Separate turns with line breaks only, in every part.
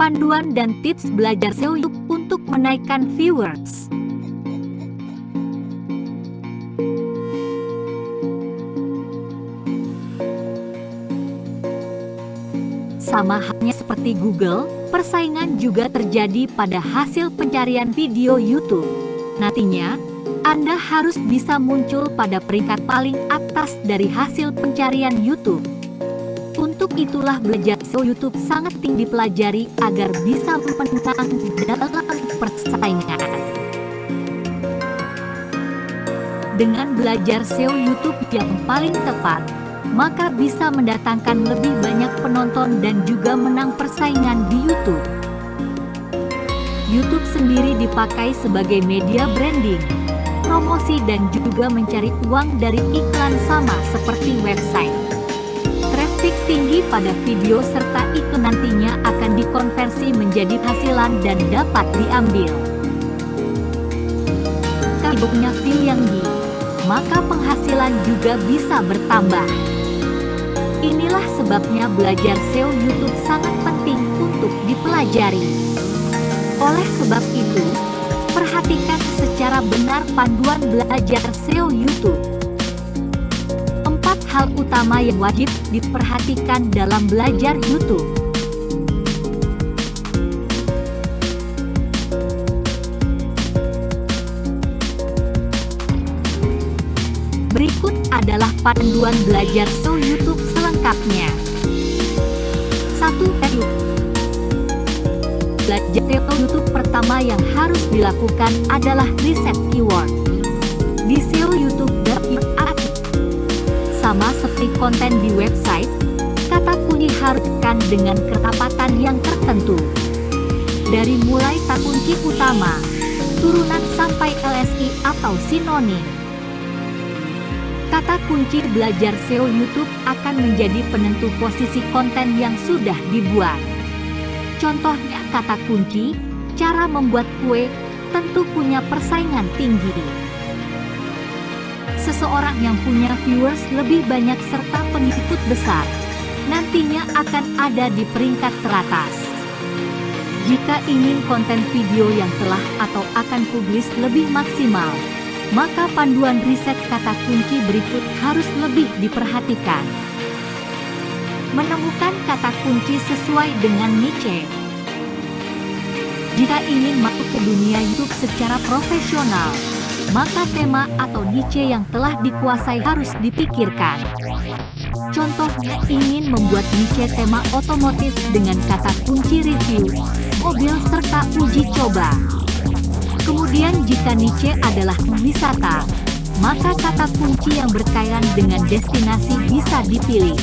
panduan dan tips belajar SEO YouTube untuk menaikkan viewers. Sama halnya seperti Google, persaingan juga terjadi pada hasil pencarian video YouTube. Nantinya, Anda harus bisa muncul pada peringkat paling atas dari hasil pencarian YouTube. Untuk itulah belajar SEO YouTube sangat tinggi dipelajari agar bisa menang dalam persaingan. Dengan belajar SEO YouTube yang paling tepat, maka bisa mendatangkan lebih banyak penonton dan juga menang persaingan di YouTube. YouTube sendiri dipakai sebagai media branding, promosi dan juga mencari uang dari iklan sama seperti website. Traffic tinggi pada video serta iklan nantinya akan dikonversi menjadi hasilan dan dapat diambil. Kalau punya view yang tinggi, maka penghasilan juga bisa bertambah. Inilah sebabnya belajar SEO YouTube sangat penting untuk dipelajari. Oleh sebab itu, perhatikan secara benar panduan belajar SEO YouTube. 4 hal utama yang wajib diperhatikan dalam belajar YouTube. Berikut adalah panduan belajar SEO YouTube selengkapnya. 1. Belajar SEO YouTube pertama yang harus dilakukan adalah riset keyword. Di SEO YouTube sama seperti konten di website, kata kunci harus ditekan dengan kerapatan yang tertentu. Dari mulai kata kunci utama, turunan sampai LSI atau sinonim. Kata kunci belajar SEO YouTube akan menjadi penentu posisi konten yang sudah dibuat. Contohnya kata kunci, cara membuat kue, tentu punya persaingan tinggi. Seseorang yang punya viewers lebih banyak serta pengikut besar, nantinya akan ada di peringkat teratas. Jika ingin konten video yang telah atau akan publis lebih maksimal, maka panduan riset kata kunci berikut harus lebih diperhatikan. Menemukan kata kunci sesuai dengan niche. Jika ingin masuk ke dunia YouTube secara profesional, maka tema atau niche yang telah dikuasai harus dipikirkan. Contohnya ingin membuat niche tema otomotif dengan kata kunci review, mobil serta uji coba. Kemudian jika niche adalah wisata, maka kata kunci yang berkaitan dengan destinasi bisa dipilih.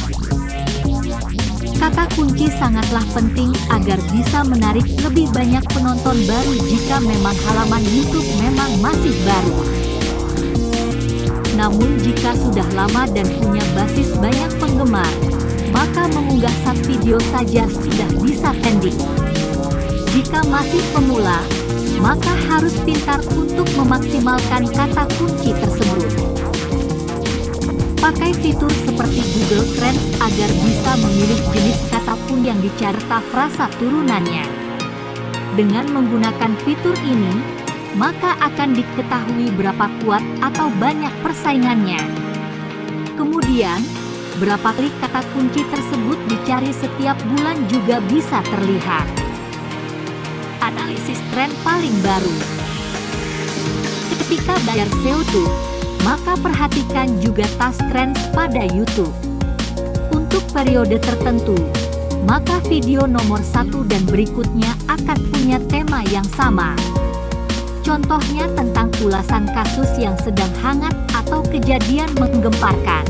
Kata kunci sangatlah penting agar bisa menarik lebih banyak penonton baru jika memang halaman YouTube memang masih baru. Namun jika sudah lama dan punya basis banyak penggemar, maka mengunggah satu video saja sudah bisa trending. Jika masih pemula, maka harus pintar untuk memaksimalkan kata kunci tersebut. Pakai fitur seperti Google Trends agar bisa memilih jenis kata pun yang dicari serta frasa turunannya. Dengan menggunakan fitur ini, maka akan diketahui berapa kuat atau banyak persaingannya. Kemudian, berapa klik kata kunci tersebut dicari setiap bulan juga bisa terlihat. Analisis tren paling baru. Ketika belajar SEO YouTube, maka perhatikan juga task trends pada YouTube. Untuk periode tertentu, maka video nomor 1 dan berikutnya akan punya tema yang sama. Contohnya tentang ulasan kasus yang sedang hangat atau kejadian menggemparkan.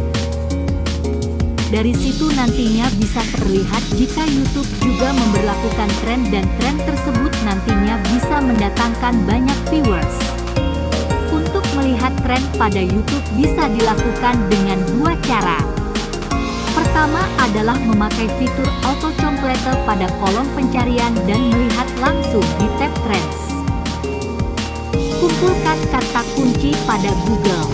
Dari situ nantinya bisa terlihat jika YouTube juga memberlakukan tren dan tren tersebut nantinya bisa mendatangkan banyak viewers. Untuk melihat tren pada YouTube bisa dilakukan dengan 2 cara. Pertama adalah memakai fitur auto completer pada kolom pencarian dan melihat langsung di tab Trends. Kumpulkan kata kunci pada Google.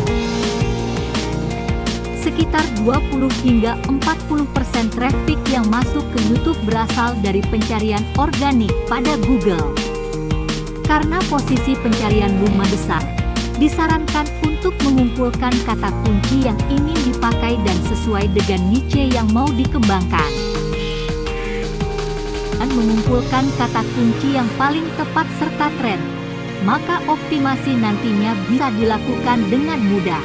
Sekitar 20 hingga 40% traffic yang masuk ke YouTube berasal dari pencarian organik pada Google. Karena posisi pencarian rumah besar, disarankan untuk mengumpulkan kata kunci yang ingin dipakai dan sesuai dengan niche yang mau dikembangkan. Dan mengumpulkan kata kunci yang paling tepat serta tren, maka optimasi nantinya bisa dilakukan dengan mudah.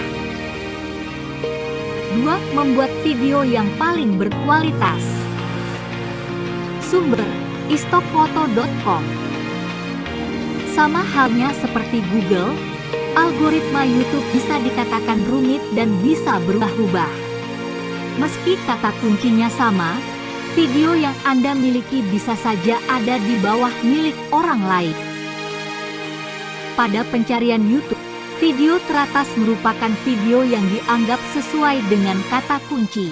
2. Membuat video yang paling berkualitas. Sumber: istockfoto.com. Sama halnya seperti Google, algoritma YouTube bisa dikatakan rumit dan bisa berubah-ubah. Meski kata kuncinya sama, video yang Anda miliki bisa saja ada di bawah milik orang lain. Pada pencarian YouTube, video teratas merupakan video yang dianggap sesuai dengan kata kunci.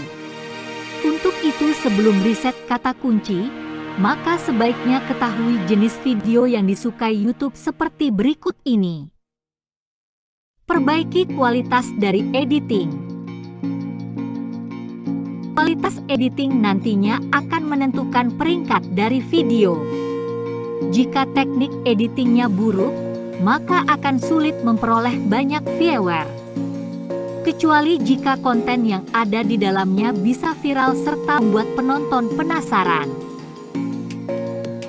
Untuk itu, sebelum riset kata kunci, maka sebaiknya ketahui jenis video yang disukai YouTube seperti berikut ini. Perbaiki kualitas dari editing. Kualitas editing nantinya akan menentukan peringkat dari video. Jika teknik editingnya buruk, maka akan sulit memperoleh banyak viewer. Kecuali jika konten yang ada di dalamnya bisa viral serta membuat penonton penasaran.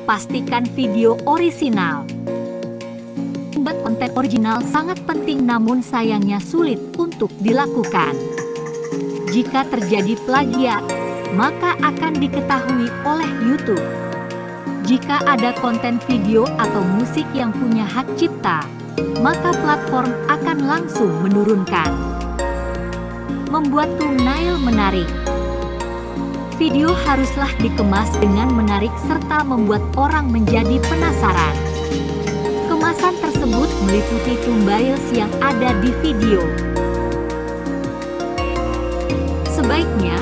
Pastikan video orisinal. Membuat konten original sangat penting, namun sayangnya sulit untuk dilakukan. Jika terjadi plagiat, maka akan diketahui oleh YouTube. Jika ada konten video atau musik yang punya hak cipta, maka platform akan langsung menurunkan. Membuat thumbnail menarik. Video haruslah dikemas dengan menarik serta membuat orang menjadi penasaran. Kemasan tersebut meliputi thumbnails yang ada di video. Sebaiknya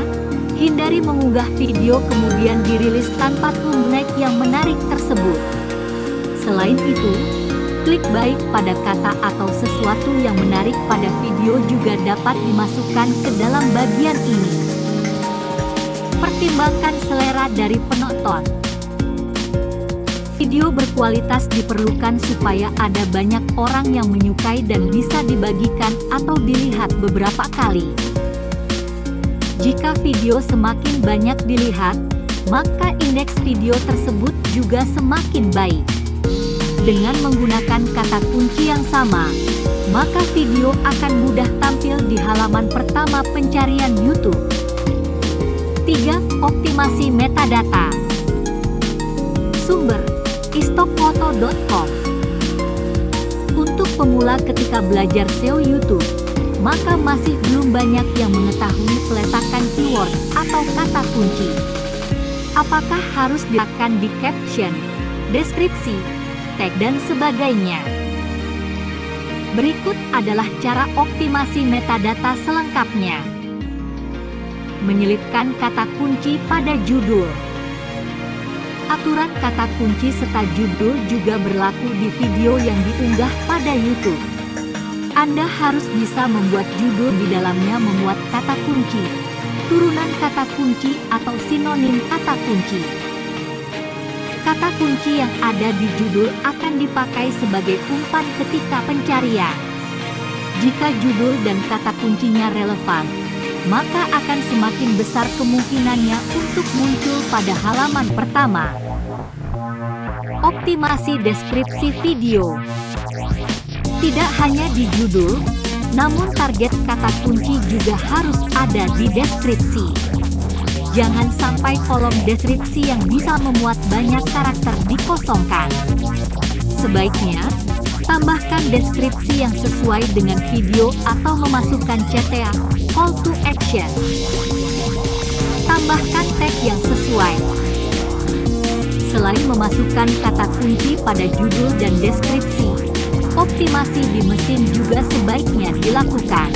hindari mengunggah video kemudian dirilis tanpa thumbnail yang menarik tersebut. Selain itu, klik baik pada kata atau sesuatu yang menarik pada video juga dapat dimasukkan ke dalam bagian ini. Pertimbangkan selera dari penonton. Video berkualitas diperlukan supaya ada banyak orang yang menyukai dan bisa dibagikan atau dilihat beberapa kali. Jika video semakin banyak dilihat, maka indeks video tersebut juga semakin baik. Dengan menggunakan kata kunci yang sama, maka video akan mudah tampil di halaman pertama pencarian YouTube. 3. Optimasi metadata. Sumber: istockfoto.com. Untuk pemula ketika belajar SEO YouTube, maka masih belum banyak yang mengetahui peletakan keyword atau kata kunci. Apakah harus diletakkan di caption, deskripsi, tag, dan sebagainya? Berikut adalah cara optimasi metadata selengkapnya. Menyelipkan kata kunci pada judul. Aturan kata kunci serta judul juga berlaku di video yang diunggah pada YouTube. Anda harus bisa membuat judul di dalamnya memuat kata kunci, turunan kata kunci atau sinonim kata kunci. Kata kunci yang ada di judul akan dipakai sebagai umpan ketika pencarian. Jika judul dan kata kuncinya relevan, maka akan semakin besar kemungkinannya untuk muncul pada halaman pertama. Optimasi deskripsi video. Tidak hanya di judul, namun target kata kunci juga harus ada di deskripsi. Jangan sampai kolom deskripsi yang bisa memuat banyak karakter dikosongkan. Sebaiknya, tambahkan deskripsi yang sesuai dengan video atau memasukkan CTA, call to action. Tambahkan tag yang sesuai. Selain memasukkan kata kunci pada judul dan deskripsi, optimasi di mesin juga sebaiknya dilakukan.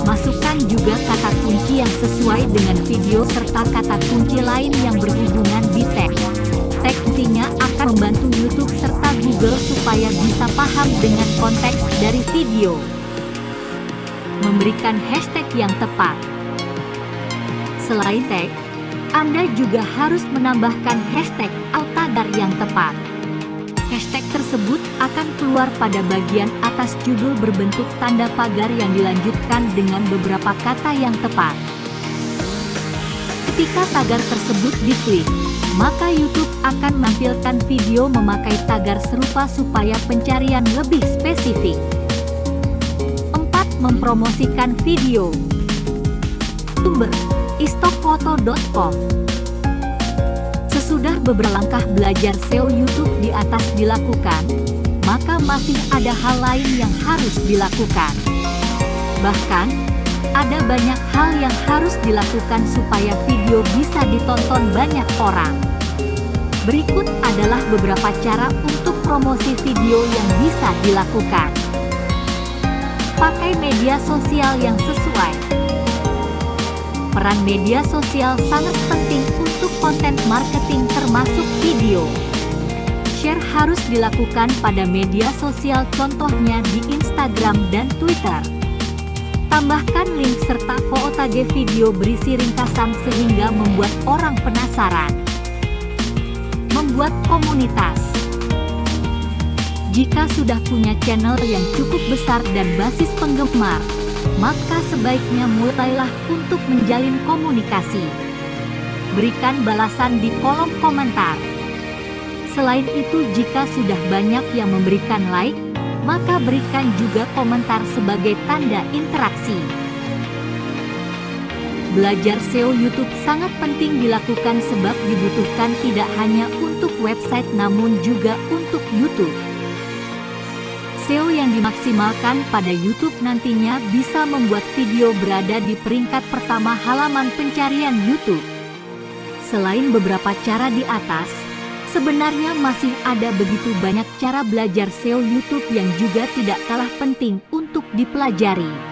Masukkan juga kata kunci yang sesuai dengan video serta kata kunci lain yang berhubungan di tag. Tag intinya akan membantu YouTube serta Google supaya bisa paham dengan konteks dari video. memberikan hashtag yang tepat. Selain tag, Anda juga harus menambahkan hashtag atau tagar yang tepat. Hashtag tersebut akan keluar pada bagian atas judul berbentuk tanda pagar yang dilanjutkan dengan beberapa kata yang tepat. Ketika tagar tersebut diklik, maka YouTube akan menampilkan video memakai tagar serupa supaya pencarian lebih spesifik. 4. Mempromosikan video. Sumber: istokfoto.com. Sesudah beberapa langkah belajar SEO YouTube di atas dilakukan, maka masih ada hal lain yang harus dilakukan. Bahkan, ada banyak hal yang harus dilakukan supaya video bisa ditonton banyak orang. Berikut adalah beberapa cara untuk promosi video yang bisa dilakukan. Pakai media sosial yang sesuai. Peran media sosial sangat penting untuk konten marketing termasuk video. Share harus dilakukan pada media sosial, contohnya di Instagram dan Twitter. Tambahkan link serta footage video berisi ringkasan sehingga membuat orang penasaran. Membuat komunitas. Jika sudah punya channel yang cukup besar dan basis penggemar, maka sebaiknya mulailah untuk menjalin komunikasi. Berikan balasan di kolom komentar. Selain itu, jika sudah banyak yang memberikan like, maka berikan juga komentar sebagai tanda interaksi. Belajar SEO YouTube sangat penting dilakukan sebab dibutuhkan tidak hanya untuk website namun juga untuk YouTube. SEO yang dimaksimalkan pada YouTube nantinya bisa membuat video berada di peringkat pertama halaman pencarian YouTube. Selain beberapa cara di atas, sebenarnya masih ada begitu banyak cara belajar SEO YouTube yang juga tidak kalah penting untuk dipelajari.